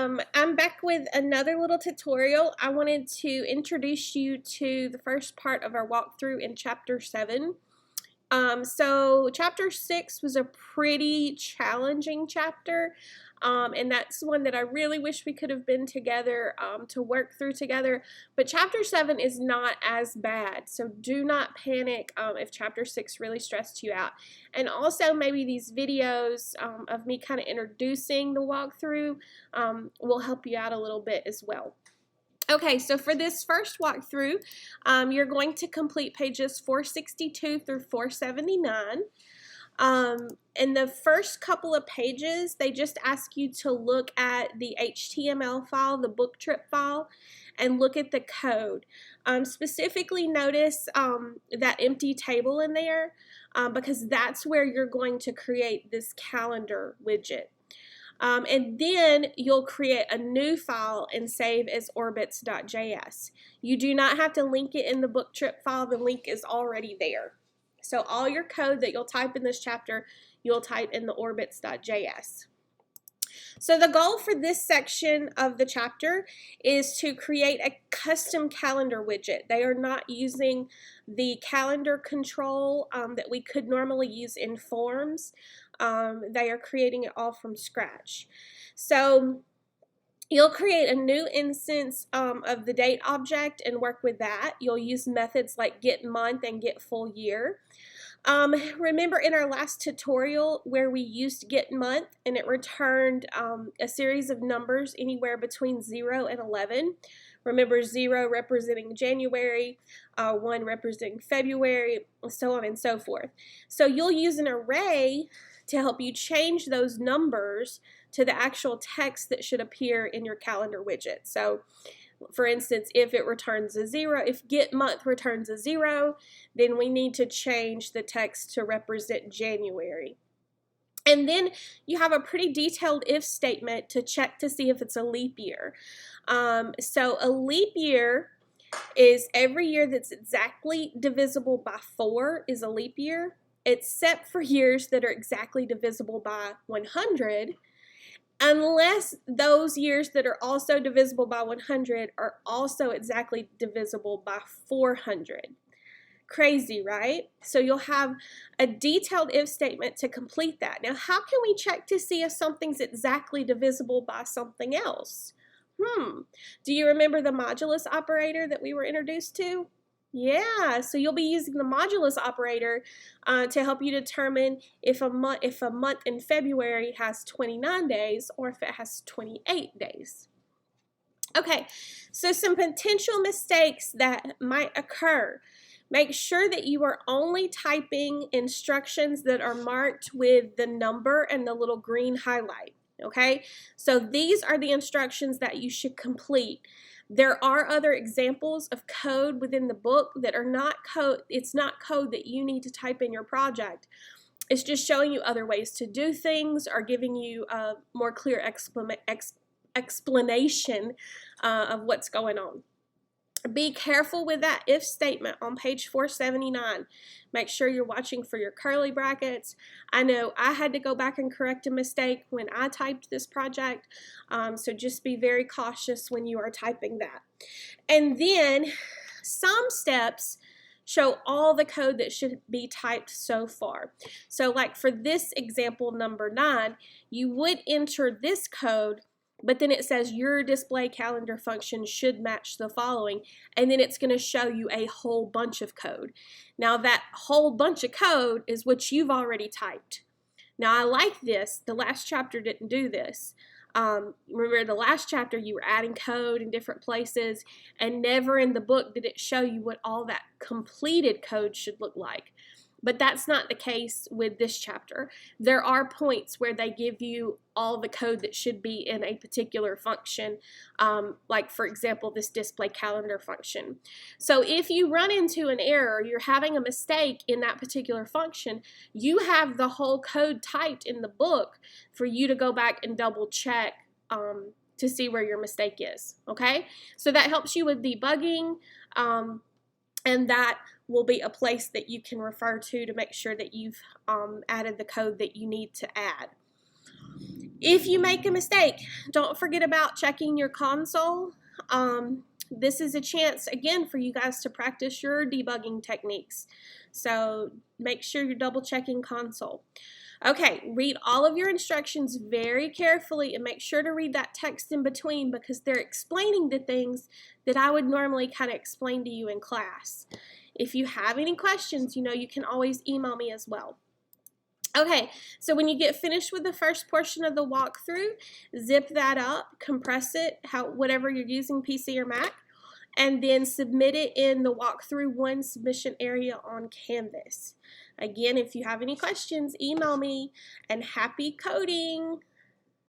I'm back with another little tutorial. I wanted to introduce you to the first part of our walkthrough in Chapter 7. So Chapter 6 was a pretty challenging chapter, and that's one that I really wish we could have been together to work through together. But Chapter 7 is not as bad, so do not panic if Chapter 6 really stressed you out. And also maybe these videos of me kind of introducing the walkthrough will help you out a little bit as well. Okay, so for this first walkthrough, you're going to complete pages 462 through 479. In the first couple of pages, they just ask you to look at the HTML file, the book trip file, and look at the code. Specifically notice that empty table in there because that's where you're going to create this calendar widget. And then you'll create a new file and save as orbits.js. You do not have to link it in the book trip file. The link is already there. So all your code that you'll type in this chapter, you'll type in the orbits.js. So the goal for this section of the chapter is to create a custom calendar widget. They are not using the calendar control that we could normally use in Forms. They are creating it all from scratch. So you'll create a new instance of the date object and work with that. You'll use methods like getMonth and getFullYear. Remember in our last tutorial where we used getMonth and it returned a series of numbers anywhere between 0 and 11. Remember 0 representing January, 1 representing February, so on and so forth. So you'll use an array to help you change those numbers to the actual text that should appear in your calendar widget. So for instance, if it returns a 0, if getMonth returns a 0, then we need to change the text to represent January. And then you have a pretty detailed if statement to check to see if it's a leap year. So a leap year is every year that's exactly divisible by 4 is a leap year, except for years that are exactly divisible by 100, unless those years that are also divisible by 100 are also exactly divisible by 400. Crazy, right? So you'll have a detailed if statement to complete that. Now, how can we check to see if something's exactly divisible by something else? Do you remember the modulus operator that we were introduced to? Yeah, so you'll be using the modulus operator to help you determine if a month in February has 29 days or if it has 28 days. Okay, so some potential mistakes that might occur. Make sure that you are only typing instructions that are marked with the number and the little green highlight. Okay, so these are the instructions that you should complete. There are other examples of code within the book that are not code. It's not code that you need to type in your project. It's just showing you other ways to do things or giving you a more clear explanation of what's going on. Be careful with that if statement on page 479. Make sure you're watching for your curly brackets. I know I had to go back and correct a mistake when I typed this project, so just be very cautious when you are typing that. And then some steps show all the code that should be typed so far. So like for this example number 9, you would enter this code, but then it says your display calendar function should match the following, and then it's going to show you a whole bunch of code. Now that whole bunch of code is what you've already typed. Now I like this. The last chapter didn't do this. Remember the last chapter you were adding code in different places, and never in the book did it show you what all that completed code should look like. But that's not the case with this chapter. There are points where they give you all the code that should be in a particular function, like for example this display calendar function. So if you run into an error, you're having a mistake in that particular function, you have the whole code typed in the book for you to go back and double check to see where your mistake is, okay? So that helps you with debugging, and that will be a place that you can refer to make sure that you've added the code that you need to add. If you make a mistake, don't forget about checking your console. This is a chance, again, for you guys to practice your debugging techniques. So make sure you're double checking console. Okay, read all of your instructions very carefully and make sure to read that text in between because they're explaining the things that I would normally kind of explain to you in class. If you have any questions, you can always email me as well. Okay, so when you get finished with the first portion of the walkthrough, zip that up, compress it, whatever you're using, PC or Mac, and then submit it in the walkthrough 1 submission area on Canvas. Again, if you have any questions, email me, and happy coding!